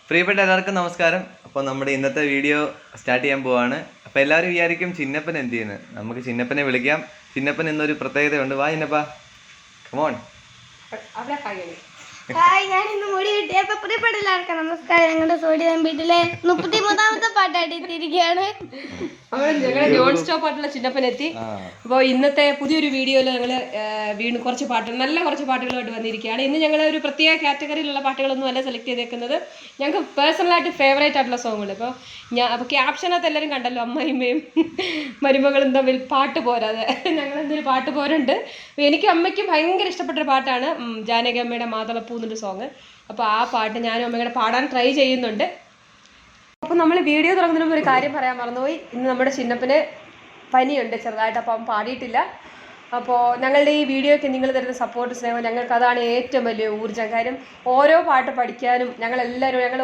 പ്രിയപ്പെട്ട എല്ലാവർക്കും നമസ്കാരം. അപ്പോൾ നമ്മുടെ ഇന്നത്തെ വീഡിയോ സ്റ്റാർട്ട് ചെയ്യാൻ പോവാണ്. അപ്പോൾ എല്ലാവരും വിചാരിക്കും ചിന്നപ്പൻ എന്ത് ചെയ്യുന്നത്. നമുക്ക് ചിന്നപ്പനെ വിളിക്കാം. ചിന്നപ്പൻ എന്നൊരു പ്രത്യേകതയുണ്ട്. വാ ചിന്നപ്പ, കമോൺ. ഹായ്, ഞാൻ ഇന്ന് മുടി കിട്ടിയപ്പോ പ്രിയപ്പെട്ട എല്ലാവർക്കും നമസ്കാരം. ഞങ്ങളുടെ സോഡി വീട്ടിലെ 33ാമത്തെ പാട്ടായിട്ട് എത്തിയിരിക്കുകയാണ്. ഞങ്ങളുടെ നോൺ സ്റ്റോപ്പ് ആയിട്ടുള്ള ചിന്നപ്പൻ എത്തി. അപ്പോൾ ഇന്നത്തെ പുതിയൊരു വീഡിയോയിൽ ഞങ്ങൾ വീണ്ടും കുറച്ച് പാട്ടുകളുമായിട്ട് വന്നിരിക്കുകയാണ്. ഇന്ന് ഞങ്ങൾ ഒരു പ്രത്യേക കാറ്റഗറിയിലുള്ള പാട്ടുകളൊന്നും അല്ല സെലക്ട് ചെയ്തേക്കുന്നത്. ഞങ്ങൾക്ക് പേഴ്സണലായിട്ട് ഫേവറേറ്റ് ആയിട്ടുള്ള സോങ്ങുകൾ. അപ്പോൾ ക്യാപ്ഷനകത്ത് എല്ലാവരും കണ്ടല്ലോ, അമ്മയും മരുമകളും തമ്മിൽ പാട്ട് പോരാതെ ഞങ്ങൾ എന്തെങ്കിലും പാട്ട് പോരുണ്ട്. എനിക്ക് അമ്മയ്ക്കും ഭയങ്കര ഇഷ്ടപ്പെട്ടൊരു പാട്ടാണ് ജാനകി അമ്മയുടെ മാതളപ്പൂ എന്നൊരു സോങ്. അപ്പോൾ ആ പാട്ട് ഞാനും അമ്മയുടെ പാടാൻ ട്രൈ ചെയ്യുന്നുണ്ട്. അപ്പോൾ നമ്മൾ വീഡിയോ തുടങ്ങുന്നതിന് മുമ്പ് ഒരു കാര്യം പറയാൻ മറന്നുപോയി. ഇന്ന് നമ്മുടെ ചിന്നപ്പന് പനിയുണ്ട് ചെറുതായിട്ട്, അപ്പോൾ അവൻ പാടിയിട്ടില്ല. അപ്പോൾ ഞങ്ങളുടെ ഈ വീഡിയോയ്ക്ക് നിങ്ങൾ തരുന്ന സപ്പോർട്ട്, സ്നേഹം ഞങ്ങൾക്ക് അതാണ് ഏറ്റവും വലിയ ഊർജ്ജം. കാര്യം ഓരോ പാട്ട് പഠിക്കാനും ഞങ്ങൾ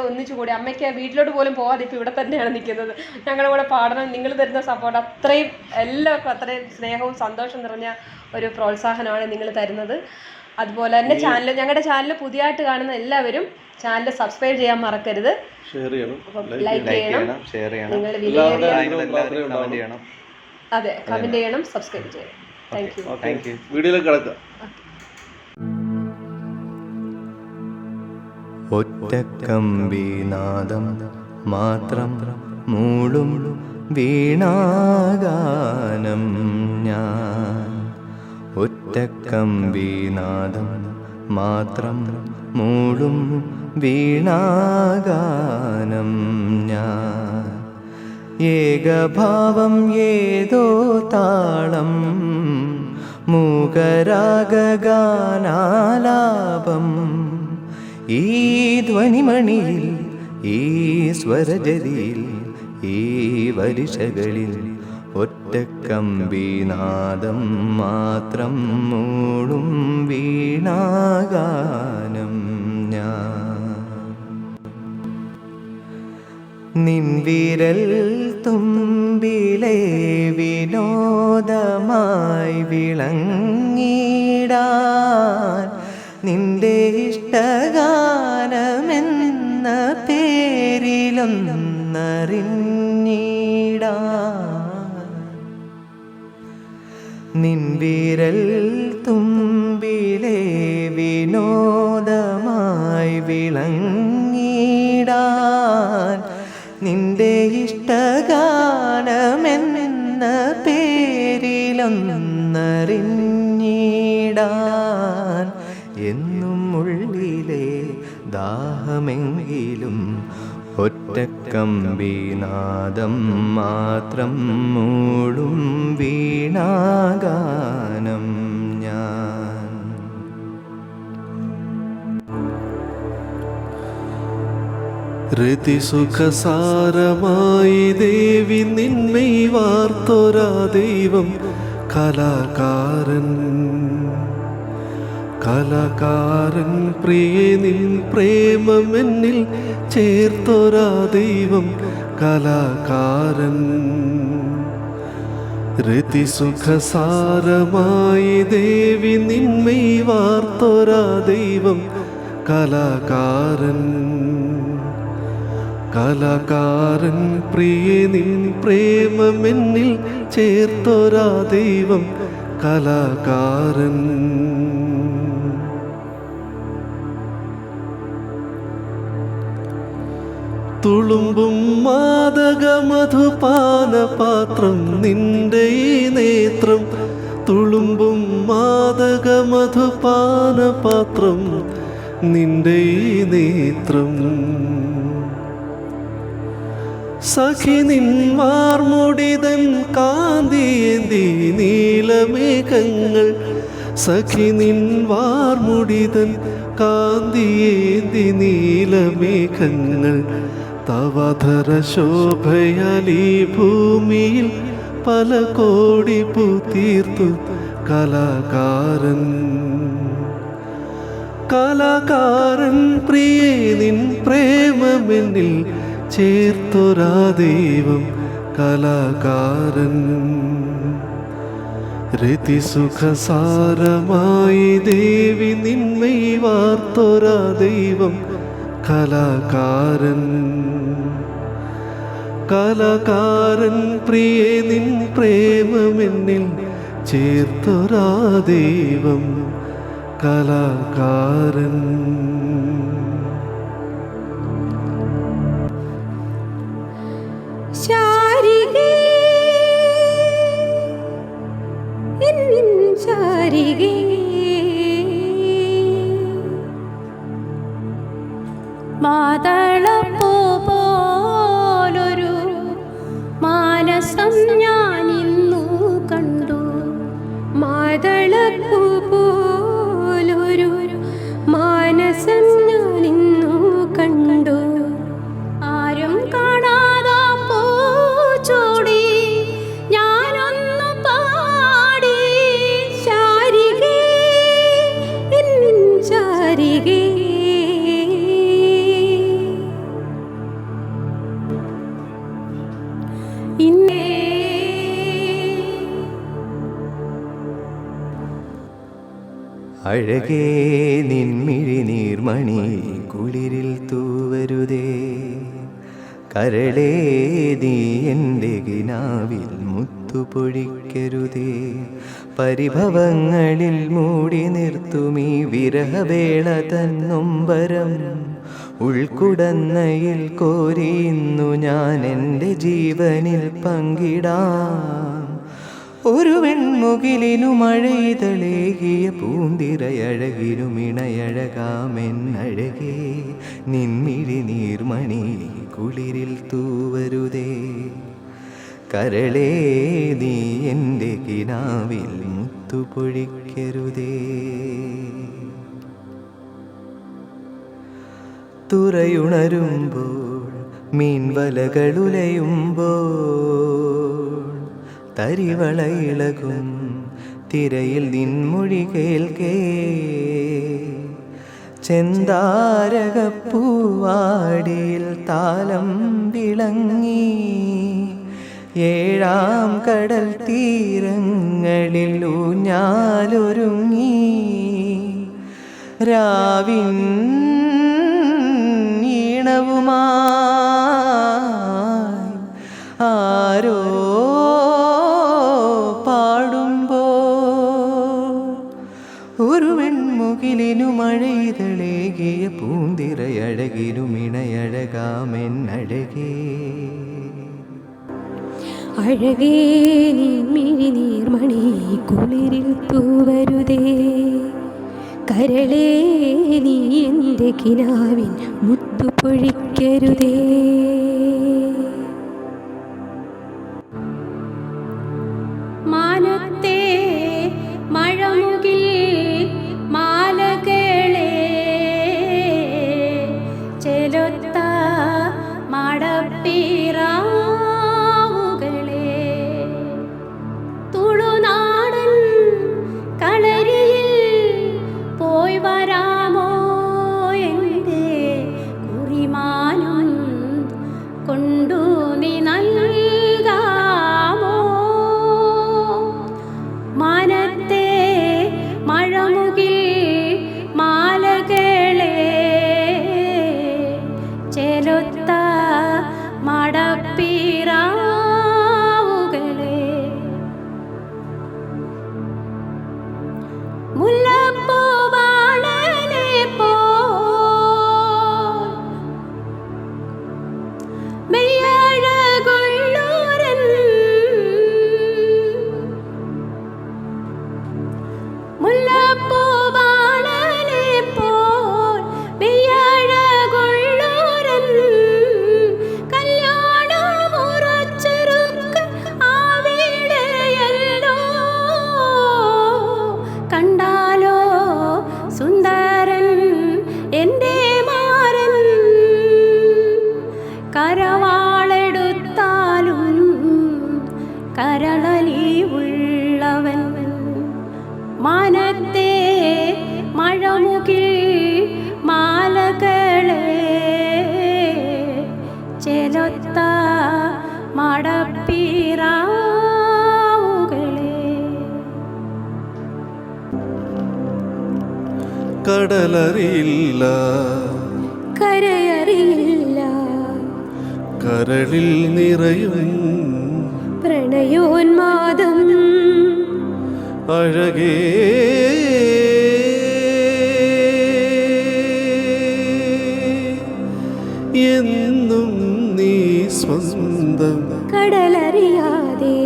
ഒന്നിച്ചു കൂടി അമ്മയ്ക്ക് വീട്ടിലോട്ട് പോലും പോകാതെ ഇപ്പോൾ ഇവിടെ തന്നെയാണ് നിൽക്കുന്നത്. ഞങ്ങളുടെ കൂടെ പാടണം. നിങ്ങൾ തരുന്ന സപ്പോർട്ട് അത്രയും എല്ലാവർക്കും അത്രയും സ്നേഹവും സന്തോഷം നിറഞ്ഞ ഒരു പ്രോത്സാഹനമാണ് നിങ്ങൾ തരുന്നത്. അതുപോലെ തന്നെ ഞങ്ങളുടെ ചാനൽ പുതിയതായിട്ട് കാണുന്ന എല്ലാവരും ചാനൽ സബ്സ്ക്രൈബ് ചെയ്യാൻ മറക്കരുത്. ലൈക്ക് ചെയ്യണം, നിങ്ങൾ വിലയേറിയ അതെ കമന്റ് ചെയ്യണം, സബ്സ്ക്രൈബ് ചെയ്യണം. Thank you. വീഡിയോയിലേക്ക് കിടക്കുക. ഒറ്റക്കമ്പിനാദം മാത്രം മൂളും വീണാഗാനം ഞാൻ. ഒറ്റക്കമ്പിനാദം മാത്രം മൂളും വീണാഗാനം ഞാൻ. ഏകഭാവം ഏതോ താളം മൂകരാഗാനാലാപം. ഈ ധ്വനിമണിയിൽ, ഈ സ്വരജതിയിൽ, ഈ വരിശകളിൽ ഒറ്റക്കമ്പിനാദം മാത്രം മൂളും വീണാഗാനം ഞാൻ. നിൻവിരൽ തുമ്പിലെ വിനോദമായി വിളങ്ങിടാൻ, നിന്റെ ഇഷ്ടഗാനമെന്ന പേരിലൊന്നറിഞ്ഞിടാൻ. നിൻവിരൽ തുമ്പിലെ വിനോദമായി വിളങ്ങിടാൻ, നിന്റെ ഇഷ്ടഗാനമെന്ന പേരിലൊന്നറിഞ്ഞിടാൻ. എന്നും ഉള്ളിലെ ദാഹമെങ്കിലും ഒറ്റക്കമ്പിനാദം മാത്രം മൂളും വീണാഗാനം ഞാൻ. രതിസുഖസാരമായി ദേവി നിന്മൈ വാർത്തൊരാ ദൈവം കലാകാരൻ. കലാകാരൻ പ്രിയേ നിൻ പ്രേമമെന്നിൽ ചേർത്തൊരാ ദൈവം കലാകാരൻ. രതിസുഖസാരമായി ദേവി നിന്മൈ വാർത്തൊരാ ദൈവം കലാകാരൻ. കലാകാരൻ പ്രിയേ നിൻ പ്രേമമെന്നിൽ ചേർത്തൊരാ ദൈവം കലാകാരൻ. തുളുമ്പും മാദക മധുപാനപാത്രം നിന്റെ ഈ നേത്രം. തുളുമ്പും മാദക മധുപാനപാത്രം നിന്റെ ഈ നേത്രം. സഖി നിൻ വാർമുടിതൻ കാന്തിയേന്തി നീലമേഘങ്ങൾ. സഖി നിൻ വാർമുടിതൻ കാന്തിയേന്തി നീലമേഘങ്ങൾ. തവധര ശോഭയാൽ ഈ ഭൂമിയിൽ പല കോടി പൂത്തീർത്തു കലാകാരൻ. കലാകാരൻ പ്രിയേ നിൻ പ്രേമമെന്നിൽ ചേർത്തൊരാ ദൈവം കലാകാരൻ. രതിസുഖസാരമായി ദേവി നിന്മൈ വാർത്തൊരാ ദൈവം കലാകാരൻ കലാകാരൻ പ്രിയേ നിൻ പ്രേമമെന്നിൽ ചേർത്തൊരാ ദൈവം കലാകാരൻ. ശാരികേ ശാരികേ മാതളപ്പൂ പോലൊരു മാനസം ഞാനിന്നു കണ്ടു. മാതളപ്പൂ പോലൊരു മാനസം ഞാനിന്നു കണ്ടു. ആരും കാണാതാ പൂച്ചൂടി ഞാനൊന്നു പാടി. ശാരികേ ശാരികേ അഴകേ നിൻമിഴി നീർമണി കുളിരിൽ തൂവരുതേ. കരളേ നീ എൻ്റെ കിനാവിൽ മുത്തുപൊഴിക്കരുതേ. പരിഭവങ്ങളിൽ മൂടി നിർത്തുമീ വിരഹവേള തന്നൊമ്പരം. ഉൾക്കുടന്നയിൽ കോരിയുന്നു ഞാൻ എൻ്റെ ജീവനിൽ പങ്കിടാം. ഒരു വെൺമുകിലിനു മഴയിതളേകിയ പൂന്തിരയഴകിനുമിണയഴകാമെന്നഴകേ. നിൻമിഴി നീർമണി കുളിരിൽ തൂവരുതേ. കരളേ നീ എൻ്റെ കിനാവിൽ മുത്തുപൊഴിക്കരുതേ. തുറയുണരുമ്പോൾ മീൻവലകളുലയുമ്പോൾ തരിവളയിളകും തിരയിൽ നിൻമൊഴി കേൾക്കേ. ചെന്താരകപ്പൂവാടിയിൽ താലം വിളങ്ങി. ഏഴാം കടൽ തീരങ്ങളിൽ ഊഞ്ഞാലൊരുങ്ങി. രാവിൻ ഈണവുമായി ആരോ ഒരു വെൺമുകിലിനു മഴയിതളേകിയ പൂന്തിരയഴകിനുമിണയഴകാമെന്നഴകേ. അഴകേ നിൻമിഴി നീർമണി കുളിരിൽ തൂവരുതേ. കരളേ നീ എൻ്റെ കിനാവിൻ മുത്തുപൊഴിക്കരുതേ. മാനത്തെ മഴമുകിൽ മാലകളെ ചെലൊത്ത മടപ്പീറാവുകളെ തുളുനാടൻ കളരിയിൽ പോയി വരാമോ എൻ്റെ കുറിമാനം കൊണ്ടു നീ നൽകാമോ. മാനത്തെ മഴമുകിൽ മാലകളെ ചെലൊത്ത മടപ്പീറാവുകളെ മുല്ലപ്പൂവാളനെ പോൽ മെയ്യഴകുള്ളോരൻ. മുല്ലപ്പൂവാളനെ പോൽ മെയ്യഴകുള്ളോരൻ. കല്യാണമുറച്ചൊരുക്ക് ആവിടെയല്ലോ. കണ്ടാലോ സുന്ദരൻ എൻ്റെ മാരൻ. കരവാളെടുത്താലും കരളലി ഉള്ളവൻ. മാനത്തെ മഴമുകിൽ മാലകളെ ചെലൊത്ത മടപ്പീറാവുകളെ. കടലറിയില്ല കര കരളിൽ നിറയും പ്രണയോന്മാദം അഴകേ എന്നും നീ സ്വന്തം കടലറിയാതെ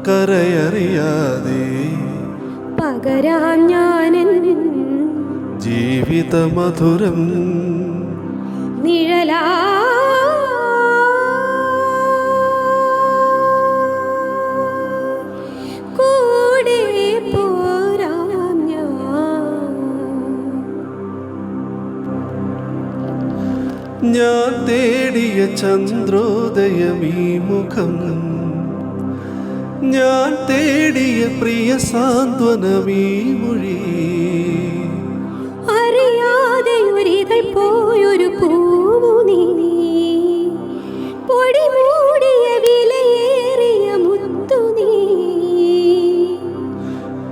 കരയറിയാതെ പകരാം ഞാനെൻ ജീവിത മധുരം നിഴലാ കൂടെ പോരാം ഞാൻ തേടിയ ചന്ദ്രോദയമീ മുഖം ഞാൻ തേടിയ പ്രിയ സാന്ത്വനമീ മൊഴി അറിയാതെ ഒരിതൾ പോയൊരു പൂവു നീ പൊടി മൂടിയ വിലയേറിയ മുത്തു നീ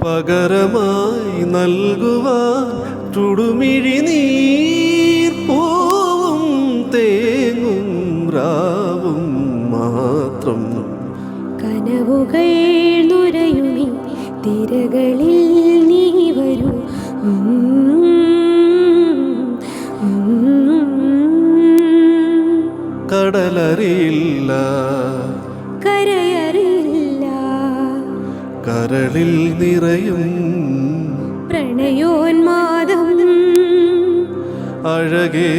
പകരമായി നൽകുവാൻ ചുടുമിഴി നീർ പൂവും തേങ്ങും രാവും മാത്രം കനവുകൾ നുരയുമി തിരകളിൽ നീ വരൂ കടലറിയില്ല കരയറിയില്ല കരളിൽ നിറയും പ്രണയോന്മാദം അഴകേ